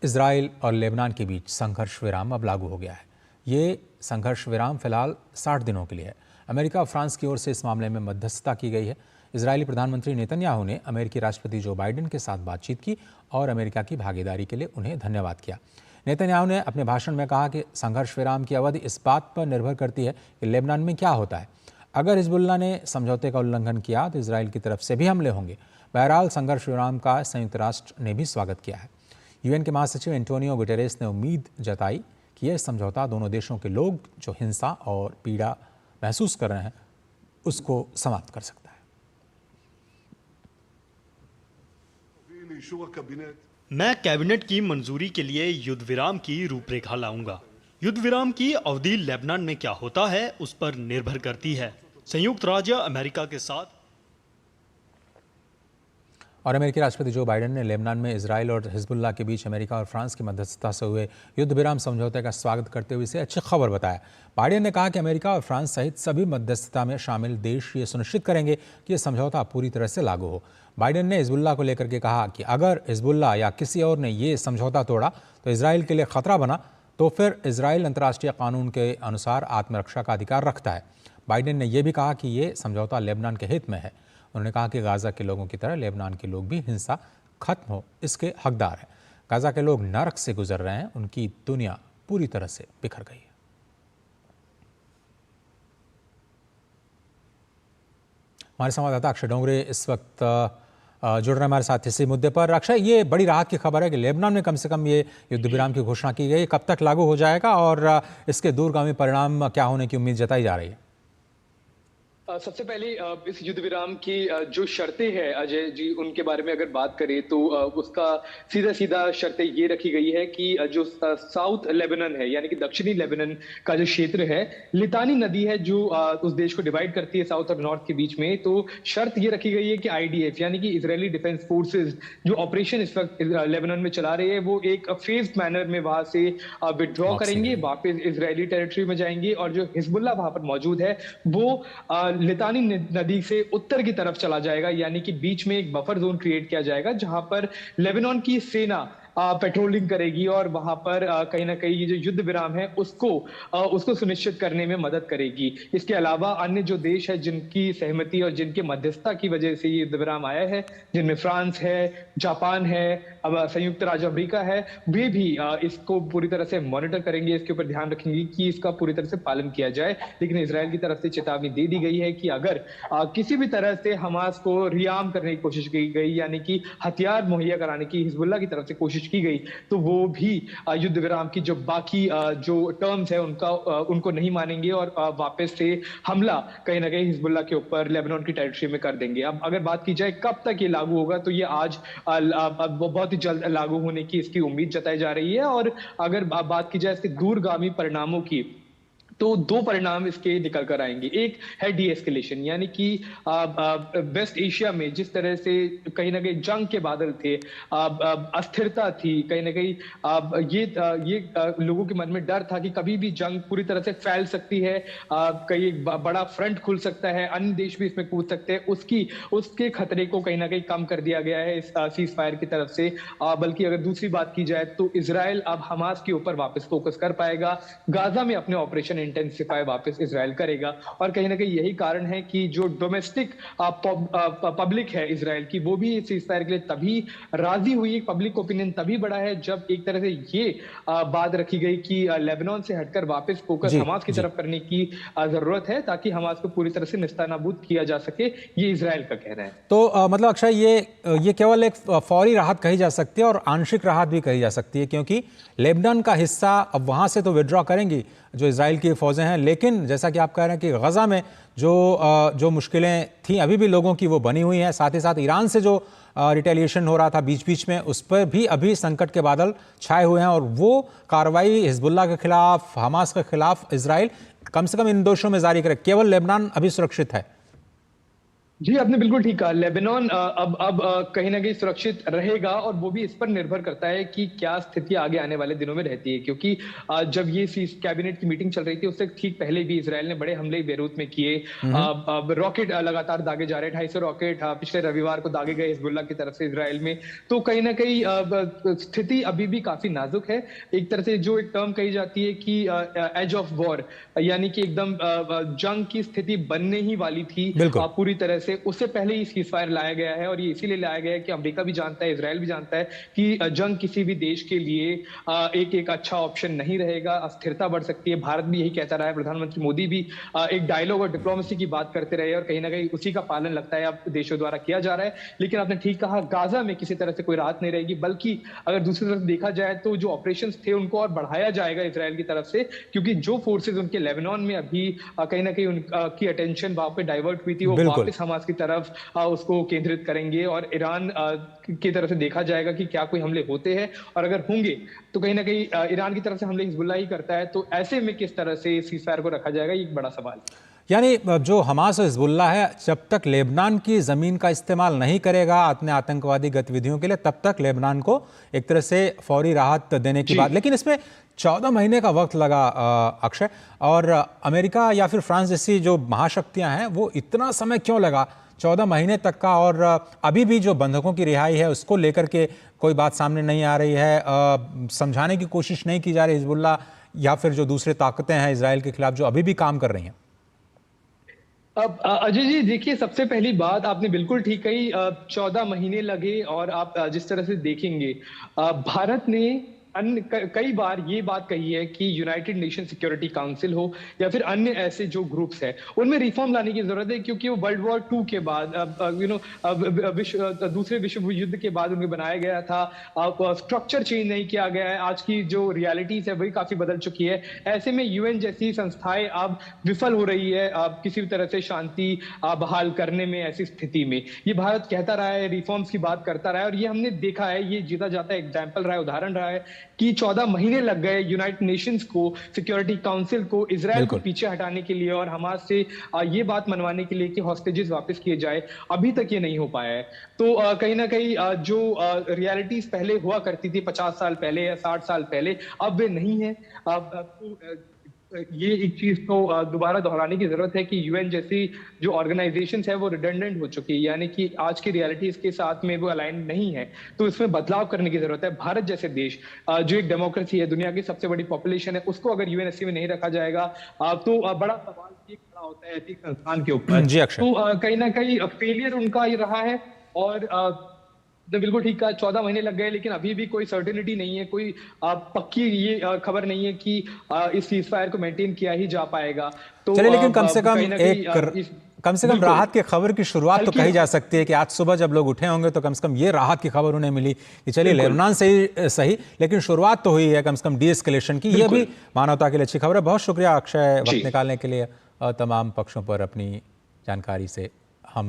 Israel और Lebanon के बीच संघर्ष विराम अब लागू हो गया है। ये संघर्ष विराम फिलहाल 60 दिनों के लिए है। अमेरिका और फ्रांस की ओर से इस मामले में मध्यस्थता की गई है। इजरायली प्रधानमंत्री नेतन्याहू ने अमेरिकी राष्ट्रपति जो बाइडेन के साथ बातचीत की और अमेरिका की भागीदारी के लिए उन्हें धन्यवाद किया। नेतन्याहू ने अपने भाषण में कहा कि संघर्ष विराम की अवधि इस बात पर निर्भर करती है कि लेबनान में क्या होता है। अगर हिजबुल्लाह ने समझौते का उल्लंघन किया तो इजराइल की तरफ से भी हमले होंगे। बहरहाल संघर्ष विराम का संयुक्त राष्ट्र ने भी स्वागत किया है। यूएन के महासचिव एंटोनियो गुटेरेस ने उम्मीद जताई कि यह समझौता दोनों देशों के लोग जो हिंसा और पीड़ा महसूस कर रहे हैं उसको समाप्त कर सकता है। मैं कैबिनेट की मंजूरी के लिए युद्ध विराम की रूपरेखा लाऊंगा। युद्ध विराम की अवधि लेबनान में क्या होता है उस पर निर्भर करती है। संयुक्त राज्य अमेरिका के साथ और अमेरिकी राष्ट्रपति जो बाइडेन ने लेबनान में इजराइल और हिजबुल्लाह के बीच अमेरिका और फ्रांस की मध्यस्थता से हुए युद्ध विराम समझौते का स्वागत करते हुए इसे अच्छी खबर बताया। बाइडेन ने कहा कि अमेरिका और फ्रांस सहित सभी मध्यस्थता में शामिल देश ये सुनिश्चित करेंगे कि यह समझौता पूरी तरह से लागू हो। बाइडेन ने हिजबुल्लाह को लेकर के कहा कि अगर हिजबुल्लाह या किसी और ने ये समझौता तोड़ा तो इजराइल के लिए खतरा बना, तो फिर इजराइल अंतर्राष्ट्रीय कानून के अनुसार आत्मरक्षा का अधिकार रखता है। बाइडेन ने यह भी कहा कि ये समझौता लेबनान के हित में है। उन्होंने कहा कि गाजा के लोगों की तरह लेबनान के लोग भी हिंसा खत्म हो इसके हकदार हैं। गाजा के लोग नरक से गुजर रहे हैं, उनकी दुनिया पूरी तरह से बिखर गई है। हमारे संवाददाता अक्षय डोंगरे इस वक्त जुड़ रहे हैं हमारे साथ इसी मुद्दे पर। अक्षय, ये बड़ी राहत की खबर है कि लेबनान में कम से कम ये युद्ध विराम की घोषणा की गई। कब तक लागू हो जाएगा और इसके दूरगामी परिणाम क्या होने की उम्मीद जताई जा रही है? सबसे पहले इस युद्ध विराम की जो शर्तें हैं अजय जी, उनके बारे में अगर बात करें तो उसका सीधा शर्तें ये रखी गई है कि जो साउथ लेबनान है यानी कि दक्षिणी लेबनान का जो क्षेत्र है, लितानी नदी है जो उस देश को डिवाइड करती है साउथ और नॉर्थ के बीच में, तो शर्त ये रखी गई है कि आईडीएफ यानी कि इजरायली डिफेंस फोर्सेज जो ऑपरेशन इस वक्त लेबनान में चला रही है वो एक फेज्ड मैनर में वहां से विड्रॉ करेंगे, वापस इजरायली टेरिटरी में जाएंगे और जो हिजबुल्लाह वहां पर मौजूद है वो लितानी नदी से उत्तर की तरफ चला जाएगा, यानी कि बीच में एक बफर जोन क्रिएट किया जाएगा जहां पर लेबनान की सेना पेट्रोलिंग करेगी और वहां पर कहीं ना कहीं ये जो युद्ध विराम है उसको सुनिश्चित करने में मदद करेगी। इसके अलावा अन्य जो देश है जिनकी सहमति और जिनके मध्यस्थता की वजह से ये युद्ध विराम आया है, जिनमें फ्रांस है, जापान है, अब संयुक्त राज्य अमेरिका है, वे भी इसको पूरी तरह से मॉनिटर करेंगे, इसके ऊपर ध्यान रखेंगे कि इसका पूरी तरह से पालन किया जाए। लेकिन इजराइल की तरफ से चेतावनी दे दी गई है कि अगर किसी भी तरह से हमास को रियाम करने की कोशिश की गई यानी कि हथियार मुहैया कराने की हिजबुल्लाह की तरफ से कोशिश की गई तो वो भी युद्ध विराम की जो बाकी जो टर्म्स है उनको नहीं मानेंगे और वापस से हमला कहीं ना कहीं हिजबुल्लाह के ऊपर लेबनान की टेरिटरी में कर देंगे। अब अगर बात की जाए कब तक ये लागू होगा तो ये आज बहुत ही जल्द लागू होने की इसकी उम्मीद जताई जा रही है। और अगर बात की जाए इसके दूरगामी परिणामों की तो दो परिणाम इसके निकल कर आएंगे। एक है डी एस्केलेशन, यानी कि वेस्ट एशिया में जिस तरह से कहीं ना कहीं जंग के बादल थे, अस्थिरता थी, कहीं ना कहीं ये लोगों के मन में डर था कि कभी भी जंग पूरी तरह से फैल सकती है, कहीं एक बड़ा फ्रंट खुल सकता है, अन्य देश भी इसमें कूद सकते हैं, उसके खतरे को कहीं ना कहीं कम कर दिया गया है इस सीज फायर की तरफ से। बल्कि अगर दूसरी बात की जाए तो इजराइल अब हमास के ऊपर वापस फोकस कर पाएगा, गाजा में अपने ऑपरेशन इंटेंसिफाई वापस इजराइल करेगा। और कहीं ना कहीं यही कारण है कि जो डोमेस्टिक पब्लिक है इजराइल की वो भी इस सीज़फायर के लिए तभी राजी हुई, पब्लिक ओपिनियन तभी बढ़ा है जब एक तरह से ये बात रखी गई कि लेबनान से हटकर वापस फोकस हमास की तरफ करने की जरूरत है ताकि हमास को पूरी तरह से निस्तानाबूद किया जा सके, ये इजराइल का कहना है। तो मतलब अक्षय ये केवल एक फौरी राहत कही जा सकती है और आंशिक राहत भी कही जा सकती है, क्योंकि लेबनान का हिस्सा अब वहां से तो विड्रॉ करेंगी जो इजराइल की फौजें हैं, लेकिन जैसा कि आप कह रहे हैं कि गजा में जो मुश्किलें थी अभी भी लोगों की वो बनी हुई हैं। साथ ही साथ ईरान से जो रिटेलिएशन हो रहा था बीच बीच में, उस पर भी अभी संकट के बादल छाए हुए हैं और वो कार्रवाई हिजबुल्लाह के खिलाफ, हमास के खिलाफ इजराइल कम से कम इन दोषों में जारी करे। केवल लेबनान अभी सुरक्षित है। जी, आपने बिल्कुल ठीक कहा। लेबनान अब कहीं न कहीं सुरक्षित रहेगा और वो भी इस पर निर्भर करता है कि क्या स्थिति आगे आने वाले दिनों में रहती है। क्योंकि जब ये सीज़ कैबिनेट की मीटिंग चल रही थी, उससे ठीक पहले भी इज़राइल ने बड़े हमले बेरूत में किए। अब रॉकेट लगातार दागे जा रहे हैं, 250 रॉकेट पिछले रविवार को दागे गए हिज़बुल्लाह की तरफ से इज़राइल में। तो कहीं न कहीं स्थिति अभी भी काफ़ी नाज़ुक है। एक तरह से जो एक टर्म कही जाती है कि एज ऑफ वॉर, यानी कि एकदम जंग की स्थिति बनने ही वाली थी बिल्कुल। पूरी तरह से। उससे पहले ही सीज़फायर लाया गया है और ये इसीलिए लाया गया है कि अमेरिका भी जानता है, इज़राइल भी जानता है कि जंग किसी भी देश के लिए एक अच्छा ऑप्शन नहीं रहेगा, अस्थिरता बढ़ सकती है। भारत भी यही कहता रहा है, प्रधानमंत्री मोदी भी एक डायलॉग और डिप्लोमेसी की बात करते रहे और कहीं न कहीं उसी का पालन लगता है अब देशों द्वारा किया जा रहा है। लेकिन आपने ठीक कहा, गाज़ा में किसी तरह से कोई राहत नहीं रहेगी, बल्कि अगर दूसरी तरफ देखा जाए तो जो ऑपरेशंस थे उनको और बढ़ाया जाएगा इज़राइल की तरफ से, क्योंकि जो फोर्सेज़ उनके लेबनान में अभी कहीं न कहीं उनकी अटेंशन वहाँ पे डाइवर्ट हुई थी, वो बिल्कुल। वापस हमास की तरफ उसको केंद्रित करेंगे और ईरान की तरफ से देखा जाएगा कि क्या कोई हमले होते हैं, और अगर होंगे तो कहीं न कहीं ईरान की तरफ से हमले हिज़बुल्लाह ही करता है। तो ऐसे में किस तरह से सीज़फायर को रखा जाएगा, ये एक बड़ा सवाल है। यानी जो हमास और हिजबुल्लाह है, जब तक लेबनान की ज़मीन का इस्तेमाल नहीं करेगा अपने आतंकवादी गतिविधियों के लिए, तब तक लेबनान को एक तरह से फौरी राहत देने की बात। लेकिन इसमें 14 महीने का वक्त लगा अक्षय, और अमेरिका या फिर फ्रांस जैसी जो महाशक्तियां हैं, वो इतना समय क्यों लगा 14 महीने तक का? और अभी भी जो बंधकों की रिहाई है उसको लेकर के कोई बात सामने नहीं आ रही है, समझाने की कोशिश नहीं की जा रही हिजबुल्लाह या फिर जो दूसरी ताकतें हैं इजराइल के खिलाफ जो अभी भी काम कर रही हैं। अब अजय जी देखिए, सबसे पहली बात आपने बिल्कुल ठीक कही। 14 महीने लगे और आप जिस तरह से देखेंगे, भारत ने कई बार ये बात कही है कि यूनाइटेड नेशन सिक्योरिटी काउंसिल हो या फिर अन्य ऐसे जो ग्रुप्स हैं, उनमें रिफॉर्म लाने की जरूरत है, क्योंकि वो वर्ल्ड वॉर 2 के बाद दूसरे विश्व युद्ध के बाद उन्हें बनाया गया था। स्ट्रक्चर चेंज नहीं किया गया है, आज की जो रियलिटीज है वही काफी बदल चुकी है। ऐसे में यूएन जैसी संस्थाएं अब विफल हो रही है किसी भी तरह से शांति बहाल करने में। ऐसी स्थिति में ये भारत कहता रहा है, रिफॉर्म्स की बात करता रहा है, और ये हमने देखा है, ये जीता जाता एग्जाम्पल रहा है, उदाहरण रहा है कि 14 महीने लग गए यूनाइटेड नेशंस को, सिक्योरिटी काउंसिल को इजराइल को पीछे हटाने के लिए और हमास से ये बात मनवाने के लिए कि हॉस्टेजेस वापस किए जाए। अभी तक ये नहीं हो पाया है। तो कहीं ना कहीं जो रियलिटीज पहले हुआ करती थी 50 साल पहले या 60 साल पहले, अब वे नहीं है। ये एक चीज तो दोबारा दोहराने की जरूरत है कि यूएन जैसी जो ऑर्गेनाइजेशंस है वो रिडंडेंट हो चुकी है, यानी कि आज की रियलिटीज के साथ में वो अलाइन नहीं है। तो इसमें बदलाव करने की जरूरत है। भारत जैसे देश जो एक डेमोक्रेसी है, दुनिया की सबसे बड़ी पॉपुलेशन है, उसको अगर यूएनएससी में नहीं रखा जाएगा तो बड़ा सवाल ये खड़ा होता है ऐसी संस्थान के ऊपर। जी अक्षय। तो कहीं ना कहीं फेलियर उनका ही रहा है। और तो बिल्कुल ठीक है, 14 महीने लग गए, लेकिन अभी भी कोई सर्टेनिटी नहीं है, कोई पक्की ये खबर नहीं है कि इस सीज़फायर को मेंटेन किया ही जा पाएगा। तो चलिए, लेकिन कम से कम राहत की खबर की शुरुआत तो कही जा सकती है कि आज सुबह जब लोग उठे होंगे तो कम से कम ये राहत की खबर उन्हें मिली कि चलिए लेबनान से सही, लेकिन शुरुआत तो हुई है कम से कम डी एस्केलेशन की। ये भी मानवता के लिए अच्छी खबर है। बहुत शुक्रिया अक्षय, वक्त निकालने के लिए, तमाम पक्षों पर अपनी जानकारी से हम